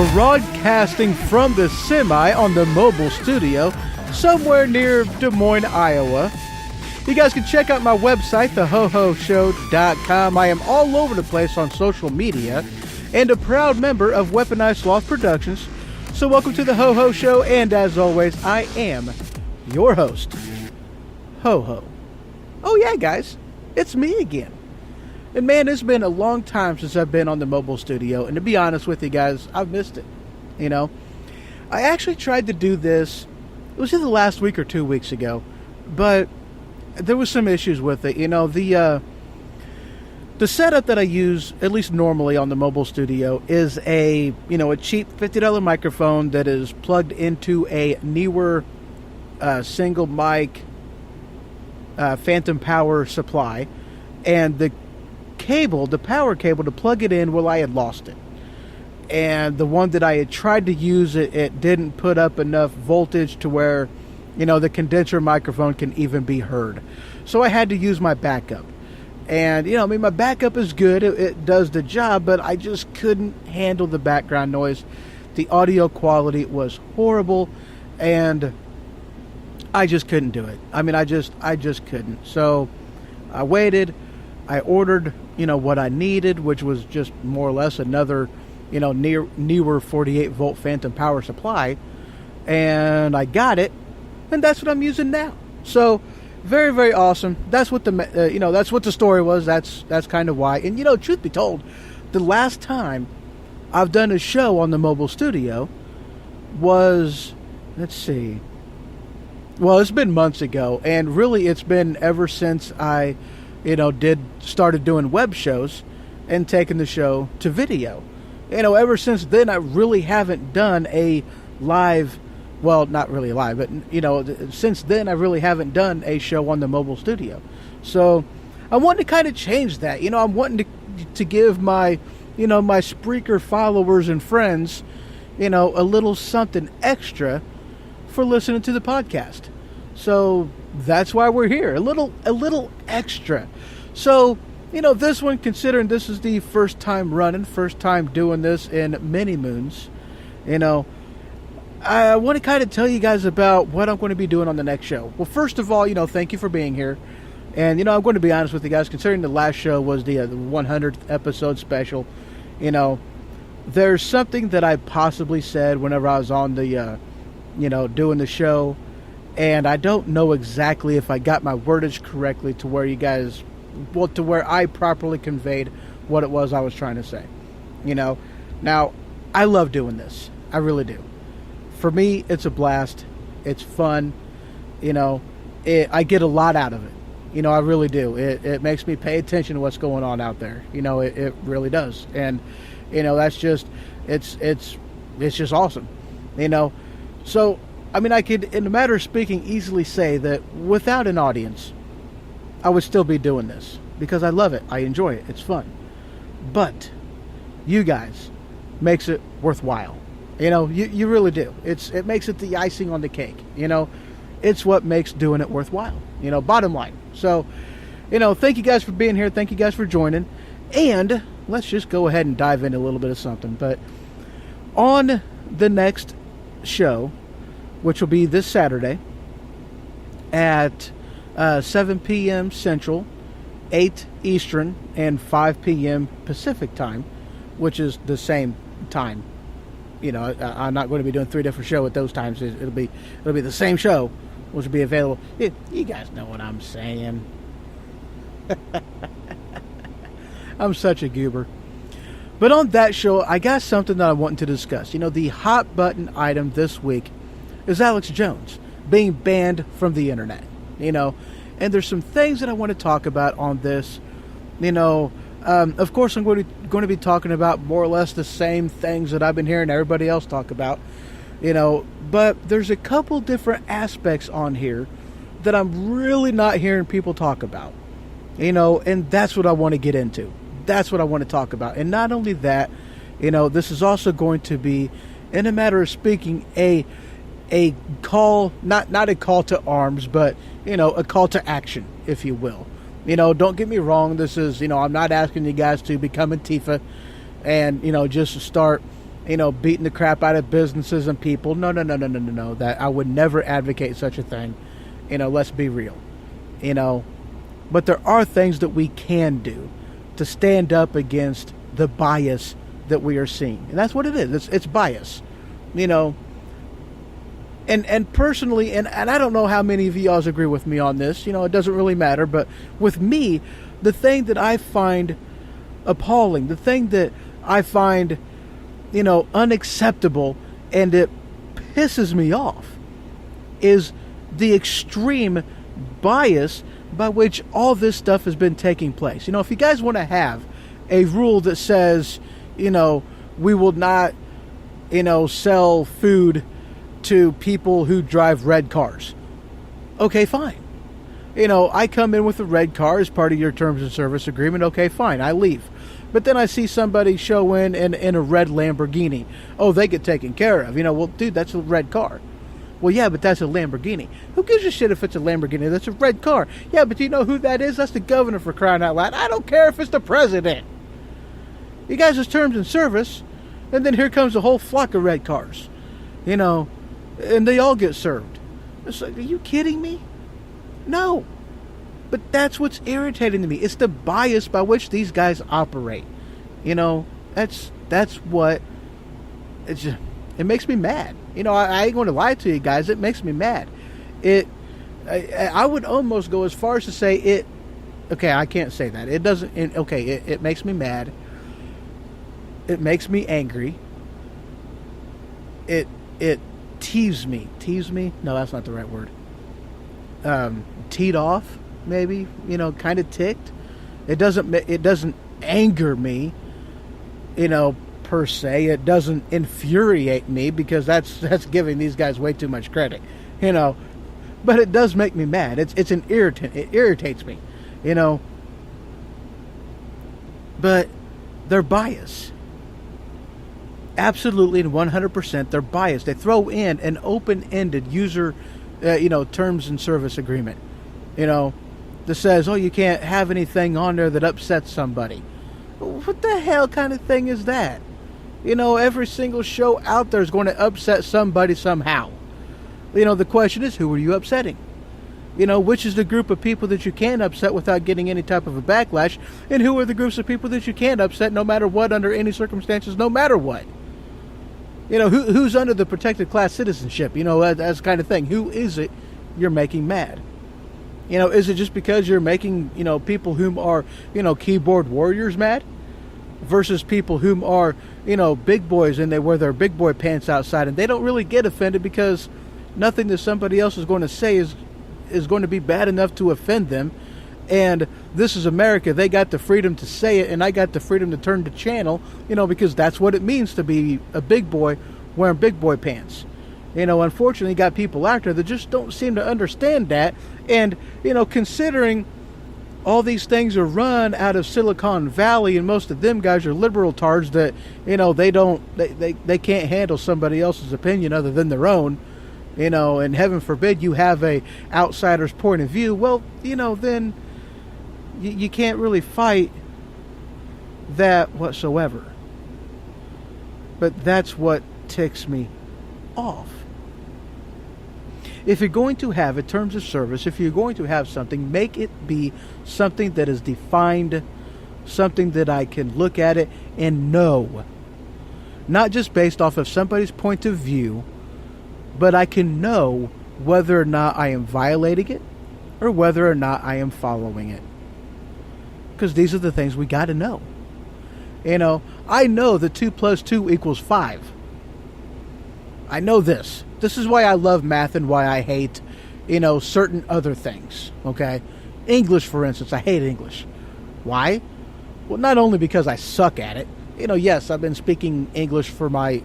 broadcasting from the semi on the mobile studio somewhere near Des Moines, Iowa. You guys can check out my website, thehohoshow.com. I am all over the place on social media and a proud member of Weaponized Sloth Productions. So welcome to the Ho Ho Show, and as always, I am your host, Ho Ho. Oh yeah, guys, it's me again. And man, it's been a long time since I've been on the mobile studio, and to be honest with you guys, I've missed it. You know, I actually tried to do this, it was either last week or 2 weeks ago, but there was some issues with it. You know, the setup that I use, at least normally on the mobile studio, is a cheap $50 microphone that is plugged into a newer single mic phantom power supply, and the power cable to plug it in, well, I had lost it. And the one that I had tried to use, it didn't put up enough voltage to where, the condenser microphone can even be heard. So I had to use my backup. And, my backup is good. It does the job, but I just couldn't handle the background noise. The audio quality was horrible, and I just couldn't do it. I just couldn't. So I waited. I ordered, what I needed, which was just more or less another, newer 48 volt phantom power supply, and I got it, and that's what I'm using now. So very, very awesome. That's what that's what the story was. That's kind of why. And truth be told, the last time I've done a show on the mobile studio was, let's see. Well, it's been months ago, and really it's been ever since I started doing web shows and taking the show to video. Ever since then, I really haven't done a live, well, not really live, but, since then, I really haven't done a show on the mobile studio. So I want to kind of change that. I'm wanting to give my, my Spreaker followers and friends, a little something extra for listening to the podcast. So that's why we're here. A little extra. So, this one, considering this is the first time doing this in many moons, I want to kind of tell you guys about what I'm going to be doing on the next show. Well, first of all, thank you for being here. And, I'm going to be honest with you guys, considering the last show was the 100th episode special, there's something that I possibly said whenever I was on the, doing the show. And I don't know exactly if I got my wordage correctly to where you guys, to where I properly conveyed what it was I was trying to say. Now, I love doing this. I really do. For me, it's a blast. It's fun. I get a lot out of it. I really do. It makes me pay attention to what's going on out there. It really does. And, that's just, it's just awesome. So, I could, in a matter of speaking, easily say that without an audience, I would still be doing this because I love it. I enjoy it. It's fun. But you guys makes it worthwhile. You really do. It makes it the icing on the cake. It's what makes doing it worthwhile. Bottom line. So, thank you guys for being here. Thank you guys for joining. And let's just go ahead and dive into a little bit of something. But on the next show, which will be this Saturday at 7 p.m. Central, 8 Eastern, and 5 p.m. Pacific time, which is the same time. I'm not going to be doing 3 different shows at those times. It'll be the same show, which will be available. You guys know what I'm saying. I'm such a goober. But on that show, I got something that I wanted to discuss. The hot button item this week is Alex Jones being banned from the internet, and there's some things that I want to talk about on this. Of course, I'm going to be talking about more or less the same things that I've been hearing everybody else talk about, but there's a couple different aspects on here that I'm really not hearing people talk about, and that's what I want to get into. That's what I want to talk about. And not only that, this is also going to be, in a matter of speaking, a call, not a call to arms, but, a call to action, if you will. Don't get me wrong. This is, I'm not asking you guys to become Antifa and, just start, beating the crap out of businesses and people. No. That I would never advocate such a thing. Let's be real. But there are things that we can do to stand up against the bias that we are seeing. And that's what it is. It's bias. And personally, and I don't know how many of y'all agree with me on this, it doesn't really matter, but with me, the thing that I find appalling, the thing that I find, unacceptable, and it pisses me off, is the extreme bias by which all this stuff has been taking place. If you guys want to have a rule that says, we will not, sell food to people who drive red cars. Okay, fine. I come in with a red car as part of your terms of service agreement. Okay, fine. I leave. But then I see somebody show in a red Lamborghini. Oh, they get taken care of. Well, dude, that's a red car. Well, yeah, but that's a Lamborghini. Who gives a shit if it's a Lamborghini? That's a red car. Yeah, but you know who that is? That's the governor, for crying out loud. I don't care if it's the president. You guys' is terms and service, and then here comes a whole flock of red cars. And they all get served. It's like, are you kidding me? No. But that's what's irritating to me. It's the bias by which these guys operate. That's what... it makes me mad. I ain't going to lie to you guys. It makes me mad. I would almost go as far as to say it... Okay, I can't say that. It doesn't... It makes me mad. It makes me angry. It teases me. Tease me? No, that's not the right word. Teed off, maybe. Kind of ticked. It doesn't anger me. Per se. It doesn't infuriate me, because that's giving these guys way too much credit. But it does make me mad. It's an irritant. It irritates me. But they're biased. Absolutely, and 100%, they're biased. They throw in an open-ended user, terms and service agreement, that says, oh, you can't have anything on there that upsets somebody. What the hell kind of thing is that? Every single show out there is going to upset somebody somehow. The question is, who are you upsetting? Which is the group of people that you can upset without getting any type of a backlash, and who are the groups of people that you can't upset no matter what, under any circumstances, no matter what? Who's under the protected class citizenship? That kind of thing. Who is it you're making mad? Is it just because you're making, people whom are, keyboard warriors mad? Versus people whom are, big boys, and they wear their big boy pants outside, and they don't really get offended because nothing that somebody else is going to say is going to be bad enough to offend them. And this is America. They got the freedom to say it, and I got the freedom to turn the channel, because that's what it means to be a big boy wearing big boy pants. Unfortunately, you got people out there that just don't seem to understand that. And, considering all these things are run out of Silicon Valley, and most of them guys are liberal tards that, they can't handle somebody else's opinion other than their own, and heaven forbid you have a outsider's point of view. Well, then you can't really fight that whatsoever. But that's what ticks me off. If you're going to have a terms of service, if you're going to have something, make it be something that is defined, something that I can look at it and know. Not just based off of somebody's point of view, but I can know whether or not I am violating it or whether or not I am following it. Because these are the things we got to know. I know that 2 + 2 = 5. I know this. This is why I love math and why I hate, certain other things. Okay? English, for instance. I hate English. Why? Well, not only because I suck at it. Yes, I've been speaking English for my,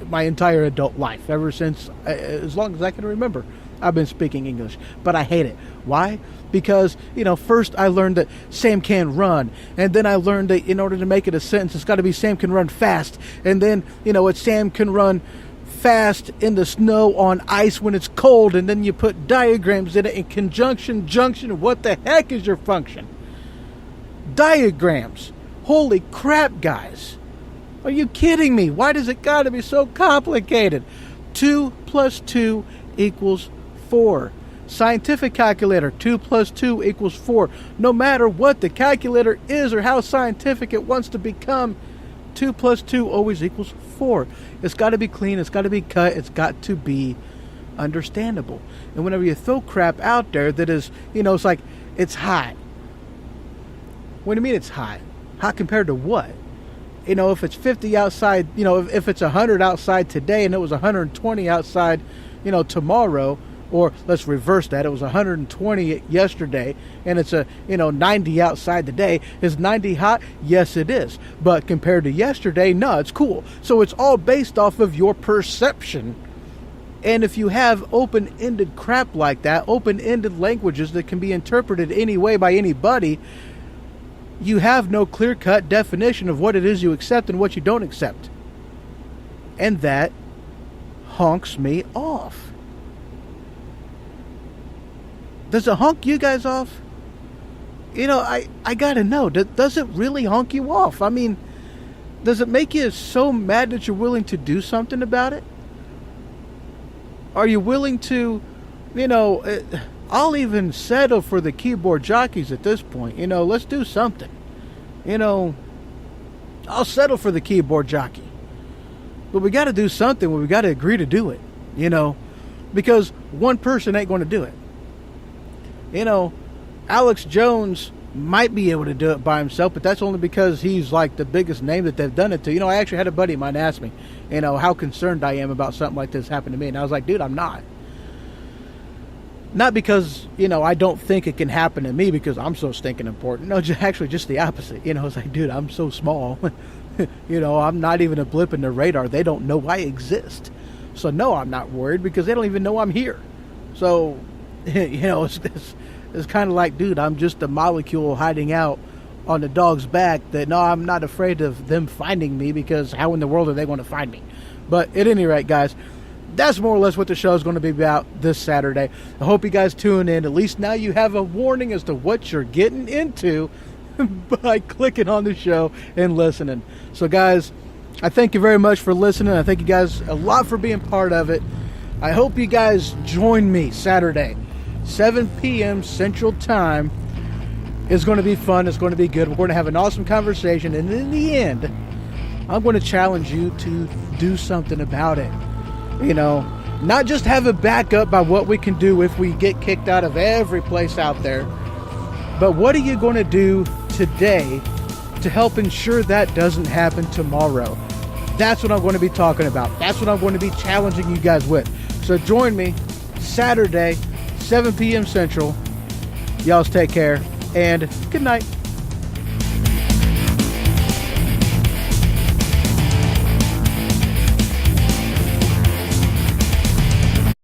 my entire adult life. Ever since, as long as I can remember, I've been speaking English. But I hate it. Why? Because, first I learned that Sam can run. And then I learned that in order to make it a sentence, it's got to be Sam can run fast. And then, it's Sam can run fast in the snow on ice when it's cold. And then you put diagrams in it in conjunction, junction. What the heck is your function? Diagrams. Holy crap, guys. Are you kidding me? Why does it got to be so complicated? 2 plus 2 equals 4. Scientific calculator, 2 plus 2 equals 4. No matter what the calculator is or how scientific it wants to become, 2 plus 2 always equals 4. It's got to be clean. It's got to be cut. It's got to be understandable. And whenever you throw crap out there that is, it's like, it's hot. What do you mean it's hot? Hot compared to what? If it's 50 outside, if it's 100 outside today and it was 120 outside, tomorrow, or let's reverse that, it was 120 yesterday and it's 90 outside today. Is 90 hot? Yes, it is. But compared to yesterday, no, it's cool. So it's all based off of your perception. And if you have open-ended crap like that, open-ended languages that can be interpreted any way by anybody, you have no clear-cut definition of what it is you accept and what you don't accept. And that honks me off. Does it honk you guys off? I gotta know. Does it really honk you off? I mean, does it make you so mad that you're willing to do something about it? Are you willing to, I'll even settle for the keyboard jockeys at this point. Let's do something. I'll settle for the keyboard jockey. But we got to do something where we got to agree to do it, because one person ain't going to do it. Alex Jones might be able to do it by himself, but that's only because he's like the biggest name that they've done it to. I actually had a buddy of mine ask me, how concerned I am about something like this happening to me. And I was like, dude, I'm not. Not because, I don't think it can happen to me because I'm so stinking important. No, actually just the opposite. It's like, dude, I'm so small. I'm not even a blip in the radar. They don't know I exist. So no, I'm not worried because they don't even know I'm here. So, it's kind of like, dude, I'm just a molecule hiding out on the dog's back that, no, I'm not afraid of them finding me because how in the world are they going to find me? But at any rate, guys, that's more or less what the show is going to be about this Saturday. I hope you guys tune in. At least now you have a warning as to what you're getting into by clicking on the show and listening. So, guys, I thank you very much for listening. I thank you guys a lot for being part of it. I hope you guys join me Saturday, 7 p.m. Central Time. It's going to be fun. It's going to be good. We're going to have an awesome conversation. And in the end, I'm going to challenge you to do something about it. Not just have a backup by what we can do if we get kicked out of every place out there, but what are you going to do today to help ensure that doesn't happen tomorrow? That's what I'm going to be talking about. That's what I'm going to be challenging you guys with. So join me Saturday, 7 p.m. Central. Y'all take care, and good night.